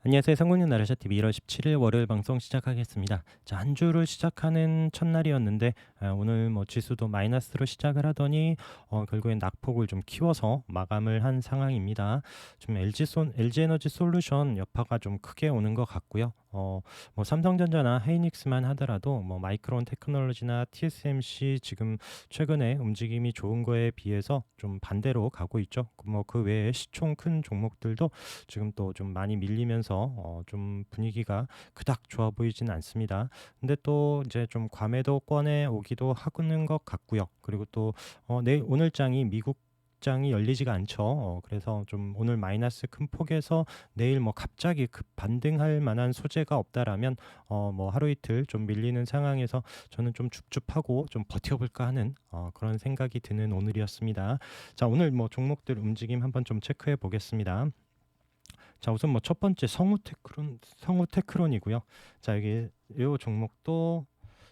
안녕하세요. 성공률 나르샤TV 1월 17일 월요일 방송 시작하겠습니다. 자, 한 주를 시작하는 첫날이었는데 오늘 뭐 지수도 마이너스로 시작을 하더니 결국엔 낙폭을 좀 키워서 마감을 한 상황입니다. 좀 LG에너지 솔루션 여파가 좀 크게 오는 것 같고요. 뭐 삼성전자나 하이닉스만 하더라도 뭐 마이크론 테크놀로지나 TSMC 지금 최근에 움직임이 좋은 거에 비해서 좀 반대로 가고 있죠. 뭐 그 외에 시총 큰 종목들도 지금 또 좀 많이 밀리면서 좀 분위기가 그닥 좋아 보이진 않습니다. 근데 또 이제 좀 과매도권에 오기도 하는 것 같고요. 그리고 또 내일 오늘 장이 미국 장이 열리지가 않죠. 그래서 좀 오늘 마이너스 큰 폭에서 내일 뭐 갑자기 급 반등할 만한 소재가 없다라면 뭐 하루 이틀 좀 밀리는 상황에서 저는 좀 줍줍하고 좀 버텨볼까 하는 그런 생각이 드는 오늘이었습니다. 자, 오늘 뭐 종목들 움직임 한번 좀 체크해 보겠습니다. 자, 우선 뭐 첫 번째 성우테크론이고요. 자, 여기 이 종목도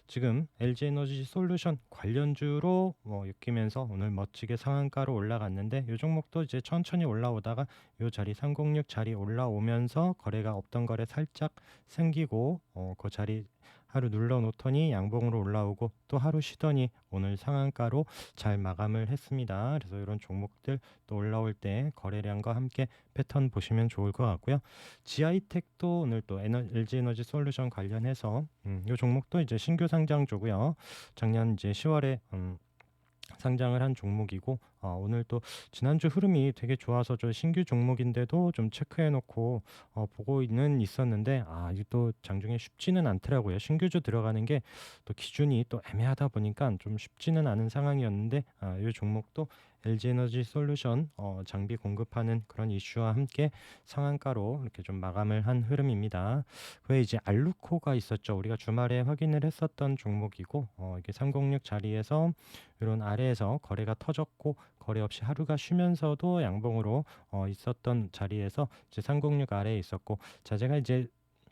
지금 LG에너지 솔루션 관련주로 뭐 엮이면서 오늘 멋지게 상한가로 올라갔는데 이 종목도 이제 천천히 올라오다가 이 자리 306 자리 올라오면서 거래가 없던 거래 살짝 생기고 그 자리 하루 눌러 놓더니 양봉으로 올라오고 또 하루 쉬더니 오늘 상한가로 잘 마감을 했습니다. 그래서 이런 종목들 또 올라올 때 거래량과 함께 패턴 보시면 좋을 것 같고요. 지아이텍도 오늘 또 LG에너지 솔루션 관련해서 이 종목도 이제 신규 상장주고요. 작년 이제 10월에 상장을 한 종목이고 오늘 또 지난주 흐름이 되게 좋아서 저 신규 종목인데도 좀 체크해 놓고 보고는 있었는데 이게 또 장중에 쉽지는 않더라고요. 신규주 들어가는 게 또 기준이 또 애매하다 보니까 좀 쉽지는 않은 상황이었는데 이 종목도 LG에너지 솔루션 장비 공급하는 그런 이슈와 함께 상한가로 이렇게 좀 마감을 한 흐름입니다. 왜 이제 알루코가 있었죠. 우리가 주말에 확인을 했었던 종목이고 이게 306 자리에서 이런 아래에서 거래가 터졌고 거래 없이 하루가 쉬면서도 양봉으로 있었던 자리에서 이제 306 아래에 있었고, 자, 제가 이제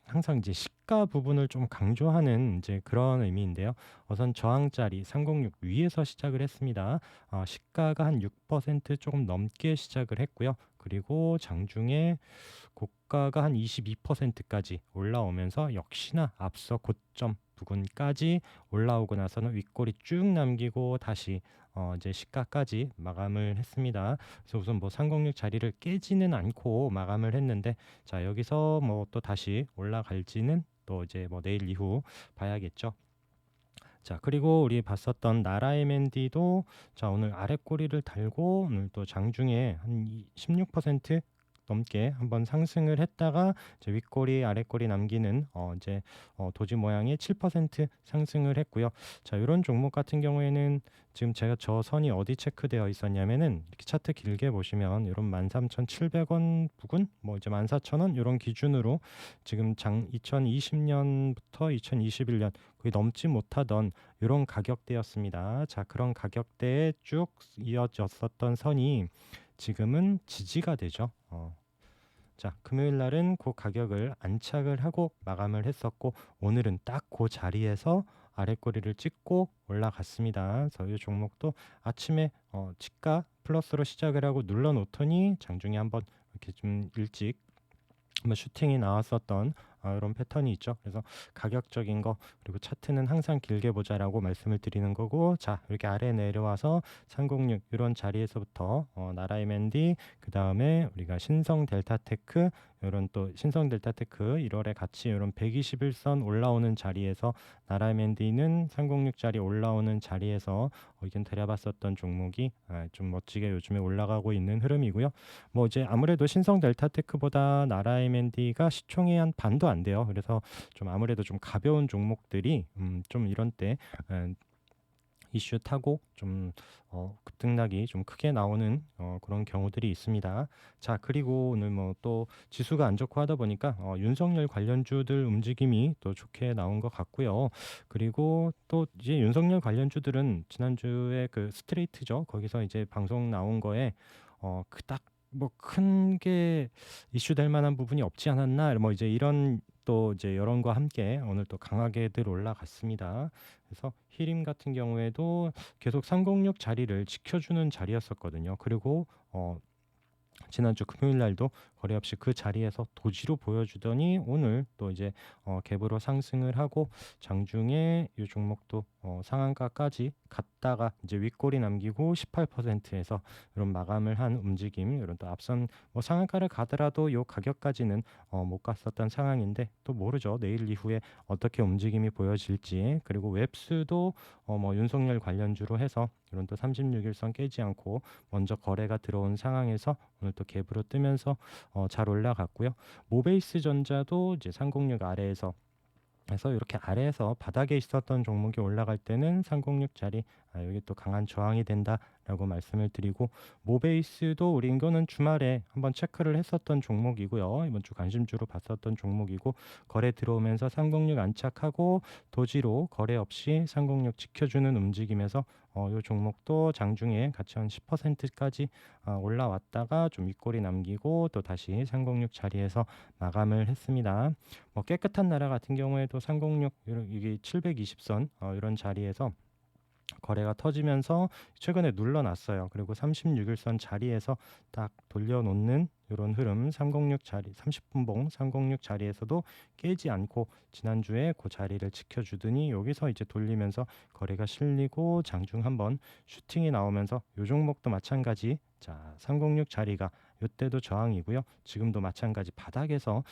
항상 이제 시가 부분을 좀 강조하는 이제 그런 의미인데요. 우선 저항자리 306 위에서 시작을 했습니다. 시가가 한 6% 조금 넘게 시작을 했고요. 그리고 장중에 고가가 한 22%까지 올라오면서 역시나 앞서 고점 부근까지 올라오고 나서는 윗꼬리 쭉 남기고 다시 이제 시가까지 마감을 했습니다. 그래서 우선 뭐 306 자리를 깨지는 않고 마감을 했는데, 자, 여기서 뭐 또 다시 올라갈지는 또 이제 뭐 내일 이후 봐야겠죠. 자, 그리고 우리 봤었던 나라 M&D도 자, 오늘 아래 꼬리를 달고 오늘 또 장중에 한 16% 넘게 한번 상승을 했다가 이제 윗꼬리 아랫꼬리 남기는 이제 도지 모양의 7% 상승을 했고요. 자, 이런 종목 같은 경우에는 지금 제가 저 선이 어디 체크되어 있었냐면은 이렇게 차트 길게 보시면 이런 13,700원 부근 뭐 이제 14,000원 이런 기준으로 지금 장 2020년부터 2021년 거의 넘지 못하던 이런 가격대였습니다. 자, 그런 가격대에 쭉 이어졌었던 선이 지금은 지지가 되죠. 자, 금요일 날은 그 가격을 안착을 하고 마감을 했었고, 오늘은 딱 그 자리에서 아랫꼬리를 찍고 올라갔습니다. 그래서 이 종목도 아침에 치가 플러스로 시작을 하고 눌러 놓더니 장중에 한번 이렇게 좀 일찍 뭐 슈팅이 나왔었던 이런 패턴이 있죠. 그래서 가격적인 거 그리고 차트는 항상 길게 보자라고 말씀을 드리는 거고, 자, 이렇게 아래 내려와서 306 이런 자리에서부터 나라이맨디, 그 다음에 우리가 신성 델타테크, 이런 또 신성 델타테크 1월에 같이 이런 121선 올라오는 자리에서 나라이맨디는 306 자리 올라오는 자리에서 의견 드려봤었던 종목이 좀 멋지게 요즘에 올라가고 있는 흐름이고요. 뭐 이제 아무래도 신성 델타테크보다 나라 M&D가 시총이 한 반도 안 돼요. 그래서 좀 아무래도 좀 가벼운 종목들이 좀 이런 때 에, 이슈 타고 좀 급등락이 좀 크게 나오는 그런 경우들이 있습니다. 자, 그리고 오늘 뭐 또 지수가 안 좋고 하다 보니까 윤석열 관련주들 움직임이 또 좋게 나온 것 같고요. 그리고 또 이제 윤석열 관련주들은 지난주에 그 스트레이트죠. 거기서 이제 방송 나온 거에 그닥 뭐 큰 게 이슈될 만한 부분이 없지 않았나, 뭐 이제 이런 또 이제 여론과 함께 오늘 또 강하게들 올라갔습니다. 그래서 히림 같은 경우에도 계속 306 자리를 지켜주는 자리였었거든요. 그리고 지난주 금요일 날도 거래 없이 그 자리에서 도지로 보여주더니 오늘 또 이제 갭으로 상승을 하고 장중에 이 종목도 상한가까지 갔다가 이제 윗골이 남기고 18%에서 이런 마감을 한 움직임, 이런 또 앞선 뭐 상한가를 가더라도 요 가격까지는 못 갔었던 상황인데 또 모르죠. 내일 이후에 어떻게 움직임이 보여질지. 그리고 웹스도 뭐 윤석열 관련주로 해서 이런 또 36일선 깨지 않고 먼저 거래가 들어온 상황에서 오늘 또 갭으로 뜨면서 잘 올라갔고요. 모베이스 전자도 이제 306 아래에서 그래서 이렇게 아래에서 바닥에 있었던 종목이 올라갈 때는 306짜리 여기 또 강한 저항이 된다라고 말씀을 드리고, 모베이스도 우리 인거는 주말에 한번 체크를 했었던 종목이고요. 이번 주 관심주로 봤었던 종목이고, 거래 들어오면서 306 안착하고 도지로 거래 없이 306 지켜주는 움직임에서 이 종목도 장중에 같이 한 10%까지 올라왔다가 좀 윗골이 남기고 또 다시 306 자리에서 마감을 했습니다. 뭐 깨끗한 나라 같은 경우에도 306 이게 720선 이런 자리에서 거래가 터지면서 최근에 눌러놨어요. 그리고 36일선 자리에서 딱 돌려놓는 이런 흐름, 306 자리, 30분봉 306 자리에서도 깨지 않고 지난주에 그 자리를 지켜주더니 여기서 이제 돌리면서 거래가 실리고 장중 한번 슈팅이 나오면서 요 종목도 마찬가지. 자, 306 자리가 이때도 저항이고요. 지금도 마찬가지 바닥에서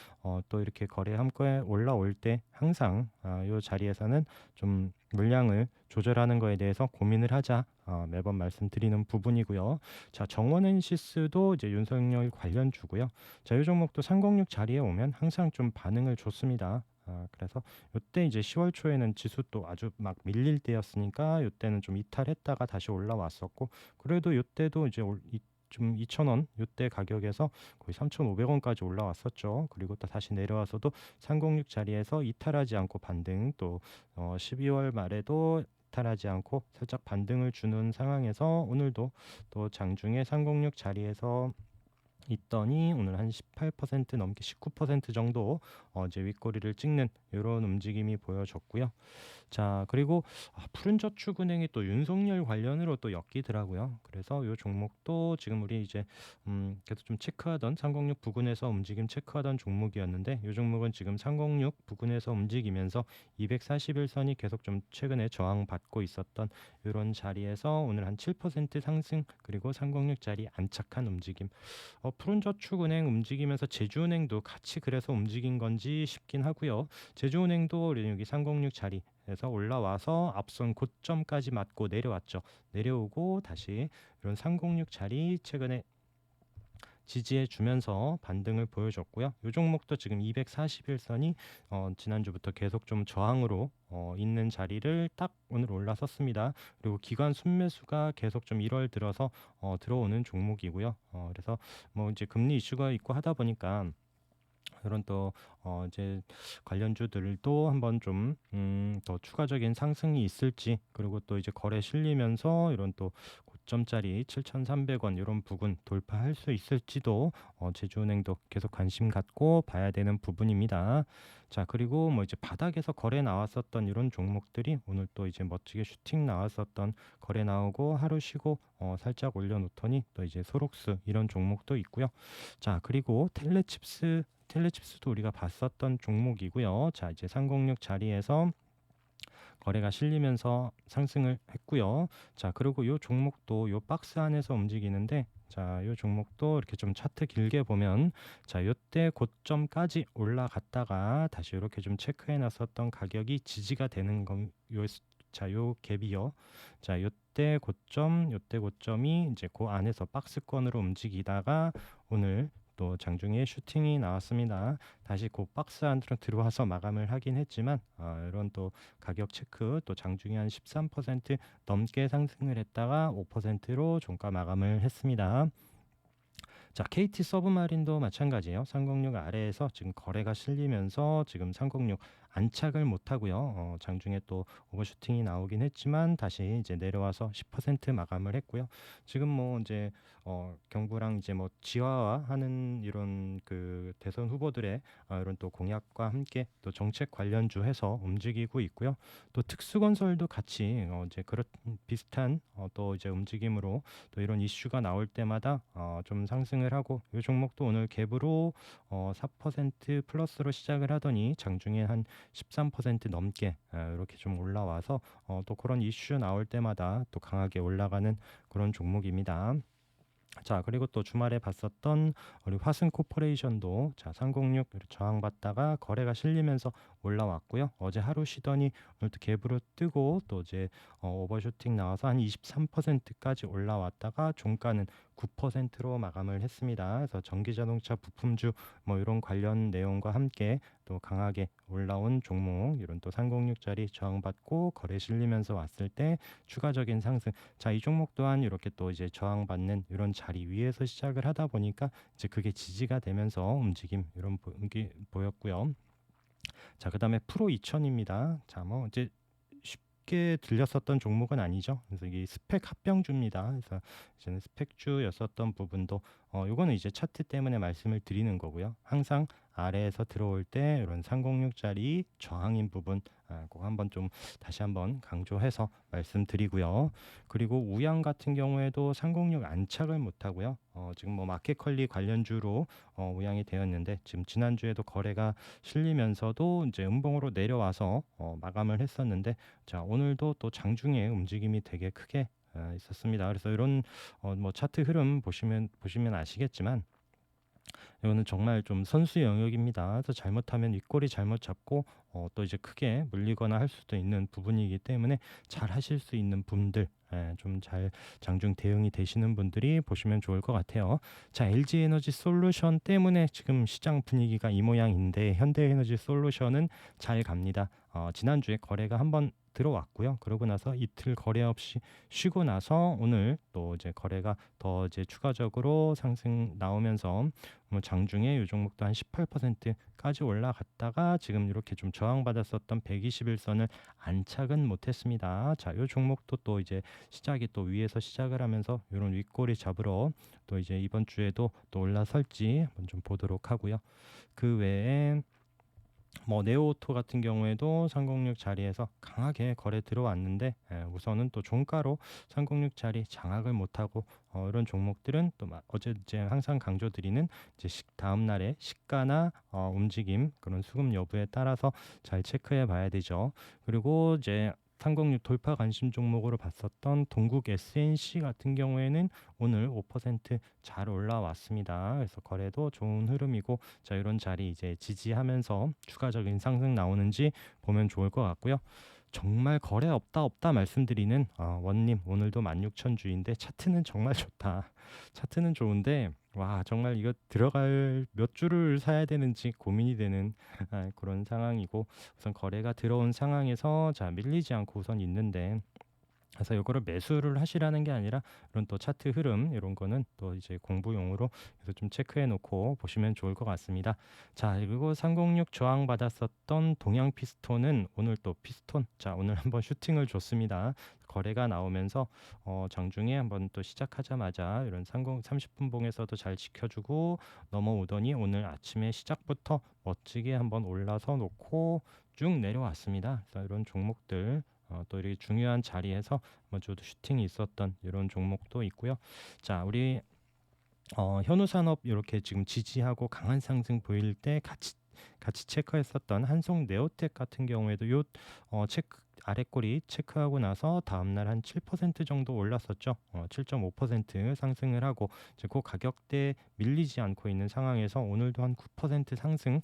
또 이렇게 거래 함께 올라올 때 항상 이 자리에서는 좀 물량을 조절하는 거에 대해서 고민을 하자 매번 말씀드리는 부분이고요. 자, 정원엔시스도 이제 윤석열 관련주고요. 자, 이 종목도 306 자리에 오면 항상 좀 반응을 줬습니다. 그래서 이때 이제 10월 초에는 지수 또 아주 막 밀릴 때였으니까 이때는 좀 이탈했다가 다시 올라왔었고, 그래도 이때도 이제 좀 2,000원 이때 가격에서 거의 3,500원까지 올라왔었죠. 그리고 또 다시 내려와서도 306 자리에서 이탈하지 않고 반등, 또 12월 말에도 이탈하지 않고 살짝 반등을 주는 상황에서 오늘도 또 장중에 306 자리에서 있더니 오늘 한 18% 넘게 19% 정도 이제 윗꼬리를 찍는 이런 움직임이 보여졌고요. 자, 그리고 푸른저축은행이 또 윤석열 관련으로 또 엮이더라고요. 그래서 이 종목도 지금 우리 이제 계속 좀 체크하던 306 부근에서 움직임 체크하던 종목이었는데, 이 종목은 지금 306 부근에서 움직이면서 241선이 계속 좀 최근에 저항받고 있었던 이런 자리에서 오늘 한 7% 상승, 그리고 306 자리 안착한 움직임. 푸른저축은행 움직이면서 제주은행도 같이 그래서 움직인 건지 싶긴 하고요. 제주은행도 여기 306 자리에서 올라와서 앞선 고점까지 맞고 내려왔죠. 내려오고 다시 이런 306 자리 최근에 지지해 주면서 반등을 보여줬고요. 이 종목도 지금 241선이 지난주부터 계속 좀 저항으로 있는 자리를 딱 오늘 올라섰습니다. 그리고 기관 순매수가 계속 좀 1월 들어서 들어오는 종목이고요. 그래서 뭐 이제 금리 이슈가 있고 하다 보니까 이런 또 이제 관련주들도 한번 좀 더 추가적인 상승이 있을지, 그리고 또 이제 거래 실리면서 이런 또 고점짜리 7,300원 이런 부분 돌파할 수 있을지도 제주은행도 계속 관심 갖고 봐야 되는 부분입니다. 자, 그리고 뭐 이제 바닥에서 거래 나왔었던 이런 종목들이 오늘 또 이제 멋지게 슈팅 나왔었던 거래 나오고 하루 쉬고 살짝 올려놓더니 또 이제 소록스 이런 종목도 있고요. 자, 그리고 텔레칩스도 우리가 봤었던 종목이고요. 자, 이제 306 자리에서 거래가 실리면서 상승을 했고요. 자, 그리고 이 종목도 이 박스 안에서 움직이는데, 자, 이 종목도 이렇게 좀 차트 길게 보면, 자, 이때 고점까지 올라갔다가 다시 이렇게 좀 체크해 놨었던 가격이 지지가 되는 건 자, 요 갭이요. 자, 요때 고점이 이제 그 안에서 박스권으로 움직이다가 오늘 또 장중에 슈팅이 나왔습니다. 다시 그 박스 안으로 들어와서 마감을 하긴 했지만 이런 또 가격 체크, 또 장중에 한 13% 넘게 상승을 했다가 5%로 종가 마감을 했습니다. 자, KT 서브마린도 마찬가지예요. 306 아래에서 지금 거래가 실리면서 지금 306 안착을 못 하고요. 장중에 또 오버슈팅이 나오긴 했지만 다시 이제 내려와서 10% 마감을 했고요. 지금 뭐 이제 경부랑 이제 뭐 지화하는 이런 그 대선 후보들의 이런 또 공약과 함께 또 정책 관련주 해서 움직이고 있고요. 또 특수건설도 같이 이제 그런 비슷한 또 이제 움직임으로 또 이런 이슈가 나올 때마다 좀 상승을 하고 이 종목도 오늘 갭으로 4% 플러스로 시작을 하더니 장중에 한 13% 넘게 이렇게 좀 올라와서 또 그런 이슈 나올 때마다 또 강하게 올라가는 그런 종목입니다. 자, 그리고 또 주말에 봤었던 우리 화승 코퍼레이션도 자, 306 저항받다가 거래가 실리면서 올라왔고요. 어제 하루 쉬더니 오늘 또 갭으로 뜨고 또 이제 오버슈팅 나와서 한 23%까지 올라왔다가 종가는 9%로 마감을 했습니다. 그래서 전기자동차 부품주 뭐 이런 관련 내용과 함께 또 강하게 올라온 종목 이런 또 306짜리 저항받고 거래 실리면서 왔을 때 추가적인 상승. 자, 이 종목 또한 이렇게 또 이제 저항받는 이런 자리 위에서 시작을 하다 보니까 이제 그게 지지가 되면서 움직임 이런 게 보였고요. 자, 그다음에 프로 2000입니다. 자, 뭐 이제 쉽게 들렸었던 종목은 아니죠. 그래서 이게 스펙 합병주입니다. 그래서 이제는 스펙주였었던 부분도 요거는 이제 차트 때문에 말씀을 드리는 거고요. 항상 아래에서 들어올 때 이런 306짜리 저항인 부분 꼭 한번 좀 다시 한번 강조해서 말씀드리고요. 그리고 우양 같은 경우에도 306 안착을 못 하고요. 지금 뭐 마켓컬리 관련주로 우양이 되었는데 지금 지난주에도 거래가 실리면서도 이제 음봉으로 내려와서 마감을 했었는데 자, 오늘도 또 장중에 움직임이 되게 크게 있었습니다. 그래서 이런 뭐 차트 흐름 보시면 아시겠지만 이거는 정말 좀 선수 영역입니다. 그래서 잘못하면 윗꼬리 잘못 잡고 또 이제 크게 물리거나 할 수도 있는 부분이기 때문에 잘 하실 수 있는 분들 좀 잘 장중 대응이 되시는 분들이 보시면 좋을 것 같아요. 자, LG에너지 솔루션 때문에 지금 시장 분위기가 이 모양인데 현대에너지 솔루션은 잘 갑니다. 지난주에 거래가 한번 들어왔고요. 그러고 나서 이틀 거래 없이 쉬고 나서 오늘 또 이제 거래가 더 이제 추가적으로 상승 나오면서 뭐 장중에 이 종목도 한 18%까지 올라갔다가 지금 이렇게 좀 저항받았었던 121선을 안착은 못했습니다. 자, 이 종목도 또 이제 시작이 또 위에서 시작을 하면서 이런 윗꼬리 잡으러 또 이제 이번 주에도 또 올라설지 한번 좀 보도록 하고요. 그 외에 뭐 네오오토 같은 경우에도 306 자리에서 강하게 거래 들어왔는데 우선은 또 종가로 306 자리 장악을 못하고 이런 종목들은 또 어제 이제 항상 강조드리는 이제 다음 날에 시가나 움직임 그런 수급 여부에 따라서 잘 체크해 봐야 되죠. 그리고 이제 306 돌파 관심 종목으로 봤었던 동국 SNC 같은 경우에는 오늘 5%잘 올라왔습니다. 그래서 거래도 좋은 흐름이고 자, 이런 자리 이제 지지하면서 추가적인 상승 나오는지 보면 좋을 것 같고요. 정말 거래 없다 말씀드리는 원님 오늘도 16,000주인데 차트는 정말 좋다. 차트는 좋은데 와 정말 이거 들어갈 몇 주를 사야 되는지 고민이 되는 그런 상황이고 우선 거래가 들어온 상황에서 자 밀리지 않고 우선 있는데 그래서 이거를 매수를 하시라는 게 아니라 이런 또 차트 흐름 이런 거는 또 이제 공부용으로 그래서 좀 체크해 놓고 보시면 좋을 것 같습니다. 자, 그리고 306 저항 받았었던 동양 피스톤은 오늘 또 피스톤 자 오늘 한번 슈팅을 줬습니다. 거래가 나오면서 장중에 한번 또 시작하자마자 이런 30분 봉에서도 잘 지켜주고 넘어오더니 오늘 아침에 시작부터 멋지게 한번 올라서 놓고 쭉 내려왔습니다. 그래서 이런 종목들 또 이렇게 중요한 자리에서 저도 슈팅이 있었던 이런 종목도 있고요. 자, 우리 현우산업 이렇게 지금 지지하고 강한 상승 보일 때 같이 체크했었던 한송 네오텍 같은 경우에도 요 체크 아래꼬리 체크하고 나서 다음날 한 7% 정도 올랐었죠. 7.5% 상승을 하고 이제 그 가격대 밀리지 않고 있는 상황에서 오늘도 한 9% 상승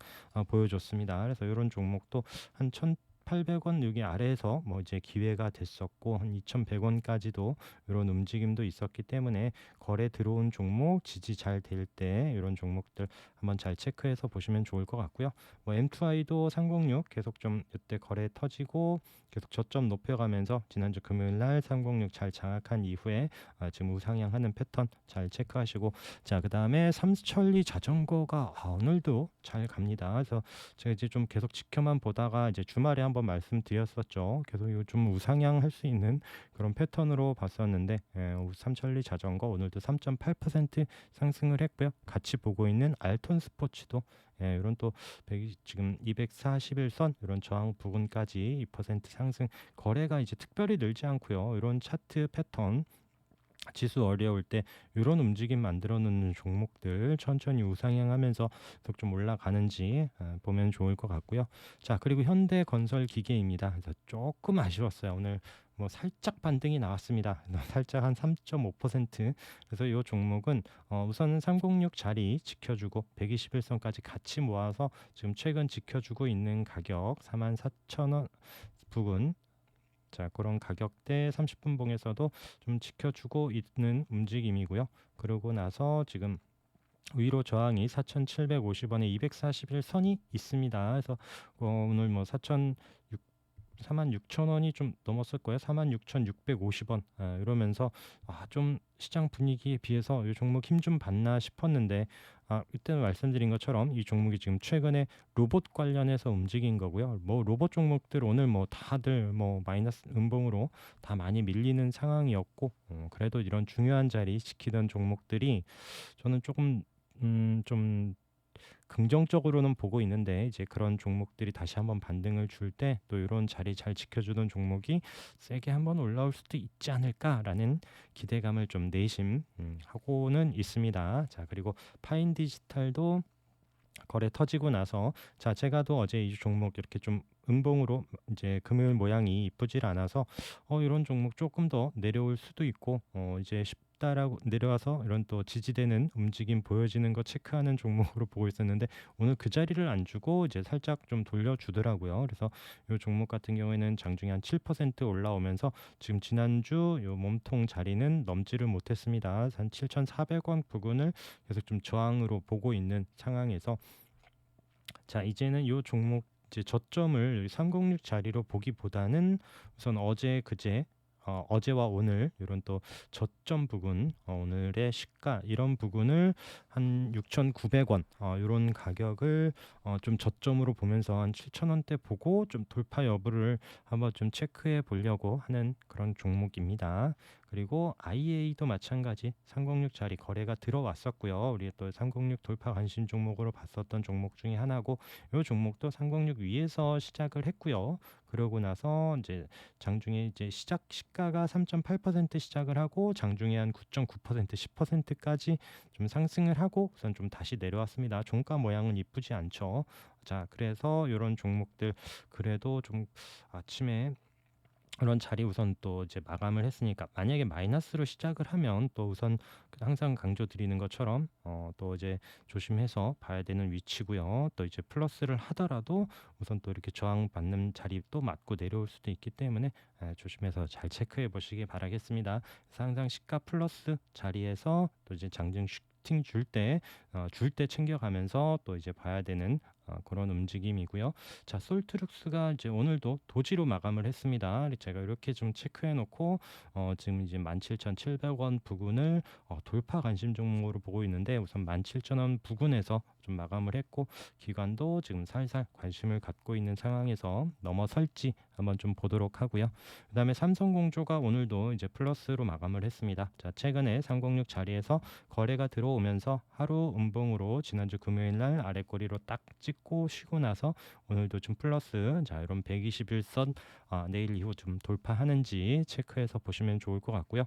보여줬습니다. 그래서 이런 종목도 한 1,800원 여기 아래에서 뭐 이제 기회가 됐었고 한 2,100원까지도 이런 움직임도 있었기 때문에 거래 들어온 종목 지지 잘 될 때 이런 종목들 한번 잘 체크해서 보시면 좋을 것 같고요. 뭐 M2I도 306 계속 좀 이때 거래 터지고 계속 저점 높여가면서 지난주 금요일 날 306 잘 장악한 이후에 지금 우상향하는 패턴 잘 체크하시고 자 그다음에 삼천리 자전거가 오늘도 잘 갑니다. 그래서 제가 이제 좀 계속 지켜만 보다가 이제 주말에 한번 한번 말씀드렸었죠. 계속 이거 좀 우상향할 수 있는 그런 패턴으로 봤었는데 삼천리 자전거 오늘도 3.8% 상승을 했고요. 같이 보고 있는 알톤 스포츠도 이런 또 지금 241선 이런 저항 부근까지 2% 상승, 거래가 이제 특별히 늘지 않고요. 이런 차트 패턴 지수 어려울 때 이런 움직임 만들어 놓는 종목들 천천히 우상향하면서 계속 좀 올라가는지 보면 좋을 것 같고요. 자, 그리고 현대건설기계입니다. 그래서 조금 아쉬웠어요. 오늘 뭐 살짝 반등이 나왔습니다. 살짝 한 3.5%. 그래서 이 종목은 우선은 306 자리 지켜주고 121선까지 같이 모아서 지금 최근 지켜주고 있는 가격 44,000원 부근, 자, 그런 가격대 30분 봉에서도 좀 지켜주고 있는 움직임이고요. 그러고 나서 지금 위로 저항이 4,750원에 241선이 있습니다. 그래서 오늘 뭐 46,000원이 좀 넘었을 거예요. 46,650원. 이러면서 좀 시장 분위기에 비해서 이 종목 힘 좀 받나 싶었는데 이때 말씀드린 것처럼 이 종목이 지금 최근에 로봇 관련해서 움직인 거고요. 뭐 로봇 종목들 오늘 뭐 다들 뭐 마이너스 음봉으로 다 많이 밀리는 상황이었고 그래도 이런 중요한 자리 지키던 종목들이 저는 조금 좀 긍정적으로는 보고 있는데, 이제 그런 종목들이 다시 한번 반등을 줄 때 또 이런 자리 잘 지켜주던 종목이 세게 한번 올라올 수도 있지 않을까라는 기대감을 좀 내심하고는 있습니다. 자, 그리고 파인 디지털도 거래 터지고 나서, 자, 제가 또 어제 이 종목 이렇게 좀 음봉으로 이제 금요일 모양이 이쁘질 않아서 이런 종목 조금 더 내려올 수도 있고 이제 쉽다라고 내려와서 이런 또 지지되는 움직임 보여지는 거 체크하는 종목으로 보고 있었는데, 오늘 그 자리를 안 주고 이제 살짝 좀 돌려주더라고요. 그래서 이 종목 같은 경우에는 장중에 한 7% 올라오면서 지금 지난주 요 몸통 자리는 넘지를 못했습니다. 한 7,400원 부근을 계속 좀 저항으로 보고 있는 상황에서, 자, 이제는 이 종목 이제 저점을 306 자리로 보기보다는 우선 어제 그제 어제와 오늘 이런 또 저점 부근, 오늘의 시가 이런 부근을 한 6,900원 이런 가격을 좀 저점으로 보면서 한 7,000원대 보고 좀 돌파 여부를 한번 좀 체크해 보려고 하는 그런 종목입니다. 그리고 IA도 마찬가지 306 자리 거래가 들어왔었고요. 우리 또 306 돌파 관심 종목으로 봤었던 종목 중에 하나고, 이 종목도 306 위에서 시작을 했고요. 그러고 나서 이제 장중에 이제 시가가 3.8% 시작을 하고 장중에 한 9.9% 10%까지 좀 상승을 하고 우선 좀 다시 내려왔습니다. 종가 모양은 이쁘지 않죠. 자, 그래서 이런 종목들 그래도 좀 아침에 그런 자리 우선 또 이제 마감을 했으니까, 만약에 마이너스로 시작을 하면 또 우선 항상 강조드리는 것처럼 또 이제 조심해서 봐야 되는 위치고요. 또 이제 플러스를 하더라도 우선 또 이렇게 저항 받는 자리 또 맞고 내려올 수도 있기 때문에 조심해서 잘 체크해 보시기 바라겠습니다. 그래서 항상 시가 플러스 자리에서 또 이제 장중 슈팅 줄 때 챙겨가면서 또 이제 봐야 되는 그런 움직임이고요. 자, 솔트룩스가 이제 오늘도 도지로 마감을 했습니다. 제가 이렇게 좀 체크해 놓고 지금 이제 17,700원 부근을 돌파 관심 종목으로 보고 있는데, 우선 17,000원 부근에서 좀 마감을 했고, 기관도 지금 살살 관심을 갖고 있는 상황에서 넘어설지 한번 좀 보도록 하고요. 그다음에 삼성공조가 오늘도 이제 플러스로 마감을 했습니다. 자, 최근에 306 자리에서 거래가 들어오면서 하루 음봉으로 지난주 금요일 날 아래꼬리로 딱 찍고 쉬고 나서 오늘도 좀 플러스, 자, 이런 121선 내일 이후 좀 돌파하는지 체크해서 보시면 좋을 것 같고요.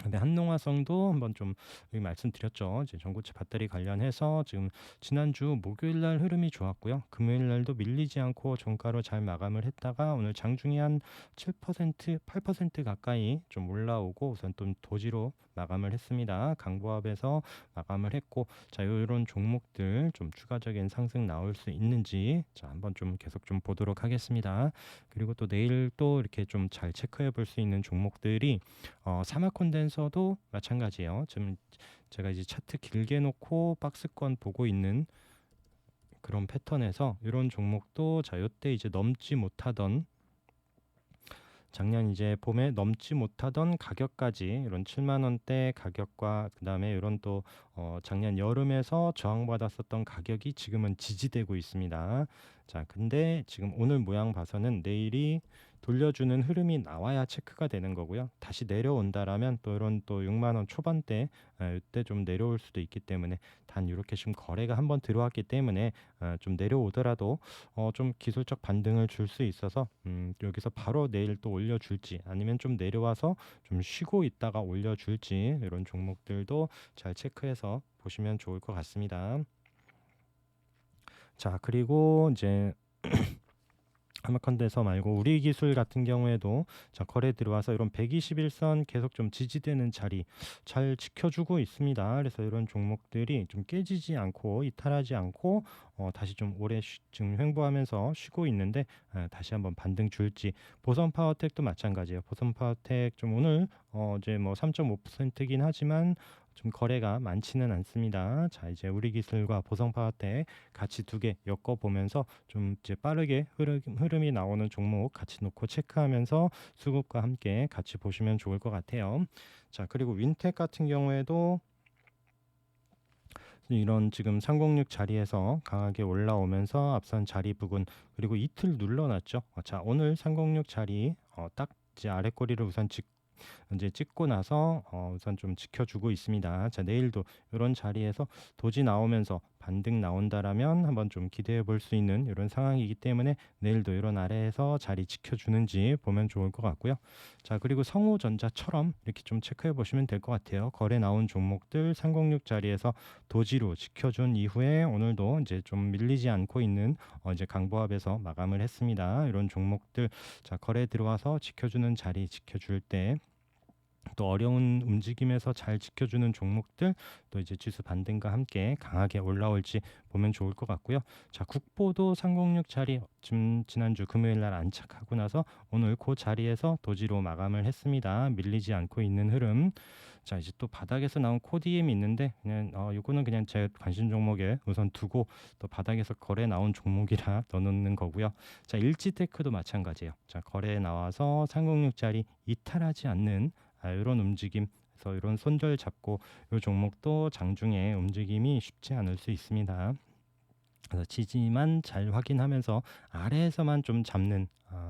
근데 한농화성도 한번 좀 여기 말씀드렸죠. 이제 전고체 배터리 관련해서 지금 지난주 목요일 날 흐름이 좋았고요. 금요일 날도 밀리지 않고 종가로 잘 마감을 했다가 오늘 장중에 한 7%, 8% 가까이 좀 올라오고 우선 또 도지로 마감을 했습니다. 강보합에서 마감을 했고, 자, 이런 종목들 좀 추가적인 상승 나올 수 있는지 자, 한번 좀 계속 좀 보도록 하겠습니다. 그리고 또 내일 또 이렇게 좀 잘 체크해 볼 수 있는 종목들이 사막 콘덴서도 마찬가지예요. 지금 제가 이제 차트 길게 놓고 박스권 보고 있는 그런 패턴에서 이런 종목도 자, 요때 이제 넘지 못하던 작년 이제 봄에 넘지 못하던 가격까지 이런 7만 원대 가격과 그다음에 이런 또 작년 여름에서 저항받았었던 가격이 지금은 지지되고 있습니다. 자, 근데 지금 오늘 모양 봐서는 내일이 돌려주는 흐름이 나와야 체크가 되는 거고요. 다시 내려온다라면 또 이런 또 6만 원 초반대 이때 좀 내려올 수도 있기 때문에 단 이렇게 지금 거래가 한번 들어왔기 때문에 좀 내려오더라도 좀 기술적 반등을 줄 수 있어서 여기서 바로 내일 또 올려줄지 아니면 좀 내려와서 좀 쉬고 있다가 올려줄지 이런 종목들도 잘 체크해서 보시면 좋을 것 같습니다. 자, 그리고 이제 하마컨대서 말고 우리 기술 같은 경우에도 자, 거래 들어와서 이런 121선 계속 좀 지지되는 자리 잘 지켜주고 있습니다. 그래서 이런 종목들이 좀 깨지지 않고 이탈하지 않고 다시 좀 오래 지금 횡보하면서 쉬고 있는데 다시 한번 반등 줄지. 보선 파워텍도 마찬가지예요. 보선 파워텍 좀 오늘 이제 뭐 3.5%긴 하지만 좀 거래가 많지는 않습니다. 자, 이제 우리 기술과 보성 파워텍 같이 두 개 엮어 보면서 좀 이제 빠르게 흐름이 나오는 종목 같이 놓고 체크하면서 수급과 함께 같이 보시면 좋을 것 같아요. 자, 그리고 윈텍 같은 경우에도 이런 지금 306 자리에서 강하게 올라오면서 앞선 자리 부근 그리고 이틀 눌러놨죠. 자, 오늘 306 자리 딱 이제 아래 꼬리를 우선 이제 찍고 나서 우선 좀 지켜주고 있습니다. 자, 내일도 이런 자리에서 도지 나오면서 반등 나온다라면 한번 좀 기대해 볼 수 있는 이런 상황이기 때문에 내일도 이런 아래에서 자리 지켜주는지 보면 좋을 것 같고요. 자, 그리고 성우전자처럼 이렇게 좀 체크해 보시면 될 것 같아요. 거래 나온 종목들 306 자리에서 도지로 지켜준 이후에 오늘도 이제 좀 밀리지 않고 있는 이제 강보합에서 마감을 했습니다. 이런 종목들 자, 거래 들어와서 지켜주는 자리 지켜줄 때 또 어려운 움직임에서 잘 지켜주는 종목들 또 이제 지수 반등과 함께 강하게 올라올지 보면 좋을 것 같고요. 자, 국보도 306 자리 지난주 금요일 날 안착하고 나서 오늘 그 자리에서 도지로 마감을 했습니다. 밀리지 않고 있는 흐름. 자, 이제 또 바닥에서 나온 코디엠이 있는데 그냥 이거는 그냥 제 관심 종목에 우선 두고 또 바닥에서 거래 나온 종목이라 넣어놓는 거고요. 자, 일지테크도 마찬가지예요. 자, 거래에 나와서 306 자리 이탈하지 않는 이런 움직임 그래서 이런 손절 잡고 이 종목도 장중에 움직임이 쉽지 않을 수 있습니다. 그래서 지지만 잘 확인하면서 아래에서만 좀 잡는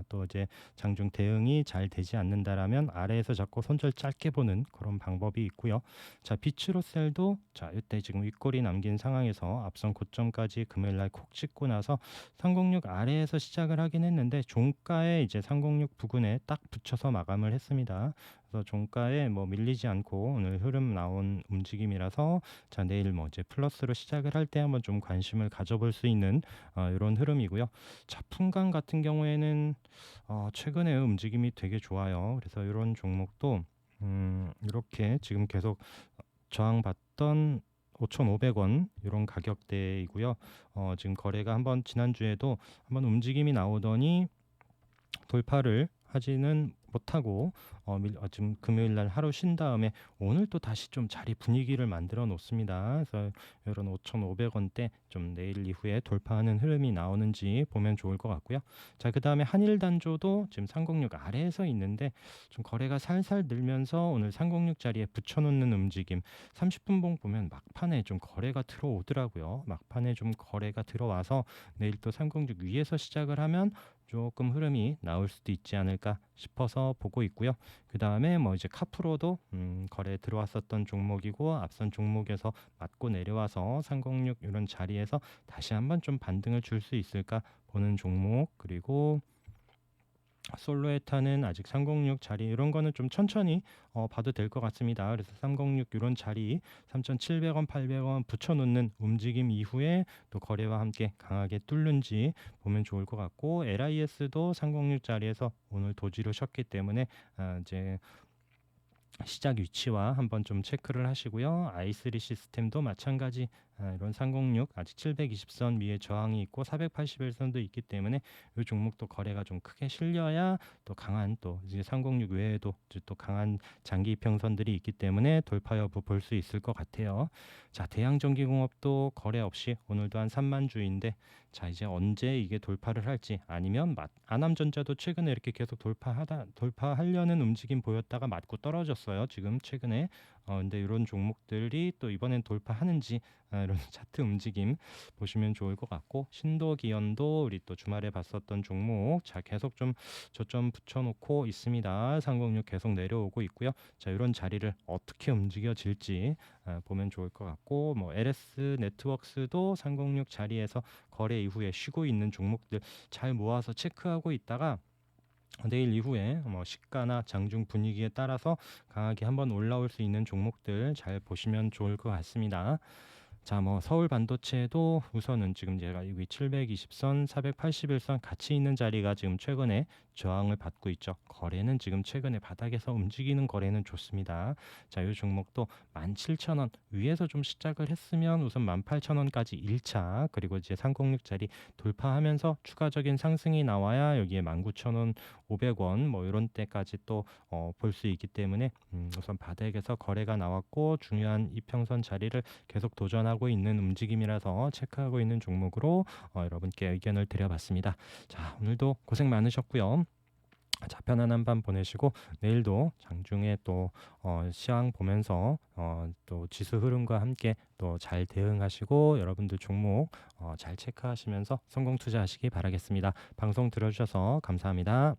또 이제 장중 대응이 잘 되지 않는다라면 아래에서 잡고 손절 짧게 보는 그런 방법이 있고요. 자, 비츠로셀도 자, 이때 지금 윗골이 남긴 상황에서 앞선 고점까지 금요일 날 콕 찍고 나서 306 아래에서 시작을 하긴 했는데 종가에 이제 306 부근에 딱 붙여서 마감을 했습니다. 그래서 종가에 뭐 밀리지 않고 오늘 흐름 나온 움직임이라서 자, 내일 뭐 이제 플러스로 시작을 할 때 한번 좀 관심을 가져볼 수 있는 이런 흐름이고요. 자풍강 같은 경우에는 최근에 움직임이 되게 좋아요. 그래서 이런 종목도 이렇게 지금 계속 저항받던 5,500원 이런 가격대이고요. 지금 거래가 한번 지난주에도 한번 움직임이 나오더니 돌파를 하지는 못하고 지금 금요일 날 하루 쉰 다음에 오늘 또 다시 좀 자리 분위기를 만들어 놓습니다. 그래서 이런 5,500원대 좀 내일 이후에 돌파하는 흐름이 나오는지 보면 좋을 것 같고요. 자, 그다음에 한일단조도 지금 306 아래에서 있는데 좀 거래가 살살 늘면서 오늘 306 자리에 붙여놓는 움직임 30분 봉 보면 막판에 좀 거래가 들어오더라고요. 막판에 좀 거래가 들어와서 내일 또 306 위에서 시작을 하면 조금 흐름이 나올 수도 있지 않을까 싶어서 보고 있고요. 그 다음에 뭐 이제 카프로도 거래 들어왔었던 종목이고 앞선 종목에서 맞고 내려와서 306 이런 자리에서 다시 한번 좀 반등을 줄 수 있을까 보는 종목 그리고 솔로에타는 아직 306 자리 이런 거는 좀 천천히 봐도 될 것 같습니다. 그래서 306 이런 자리 3,700원, 800원 붙여놓는 움직임 이후에 또 거래와 함께 강하게 뚫는지 보면 좋을 것 같고 LIS도 306 자리에서 오늘 도지로 쉬었기 때문에 이제 시작 위치와 한번 좀 체크를 하시고요. i3 시스템도 마찬가지 이런 306 아직 720선 위에 저항이 있고 481선도 있기 때문에 이 종목도 거래가 좀 크게 실려야 또 강한 또 이제 306 외에도 이제 또 강한 장기 이평선들이 있기 때문에 돌파 여부 볼 수 있을 것 같아요. 자, 대양전기공업도 거래 없이 오늘도 한 3만 주인데 자, 이제 언제 이게 돌파를 할지 아니면 아남전자도 최근에 이렇게 계속 돌파하려는 움직임 보였다가 맞고 떨어졌어요. 지금 최근에 근데 이런 종목들이 또 이번엔 돌파하는지 이런 차트 움직임 보시면 좋을 것 같고 신도기현도 우리 또 주말에 봤었던 종목 자 계속 좀 저점 붙여놓고 있습니다. 306 계속 내려오고 있고요. 자 이런 자리를 어떻게 움직여질지 보면 좋을 것 같고 뭐 LS 네트워크스도 306 자리에서 거래 이후에 쉬고 있는 종목들 잘 모아서 체크하고 있다가 내일 이후에 뭐 시가나 장중 분위기에 따라서 강하게 한번 올라올 수 있는 종목들 잘 보시면 좋을 것 같습니다. 자, 뭐 서울 반도체도 우선은 지금 제가 여기 720선, 481선 같이 있는 자리가 지금 최근에 저항을 받고 있죠. 거래는 지금 최근에 바닥에서 움직이는 거래는 좋습니다. 자, 이 종목도 17,000원 위에서 좀 시작을 했으면 우선 18,000원까지 1차 그리고 이제 306짜리 돌파하면서 추가적인 상승이 나와야 여기에 19,000원, 500원 뭐 이런 때까지 또 볼 수 있기 때문에 우선 바닥에서 거래가 나왔고 중요한 이평선 자리를 계속 도전하고 있는 움직임이라서 체크하고 있는 종목으로 여러분께 의견을 드려봤습니다. 자, 오늘도 고생 많으셨고요. 자, 편안한 밤 보내시고 내일도 장중에 또 시황 보면서 또 지수 흐름과 함께 또 잘 대응하시고 여러분들 종목 잘 체크하시면서 성공 투자하시기 바라겠습니다. 방송 들어주셔서 감사합니다.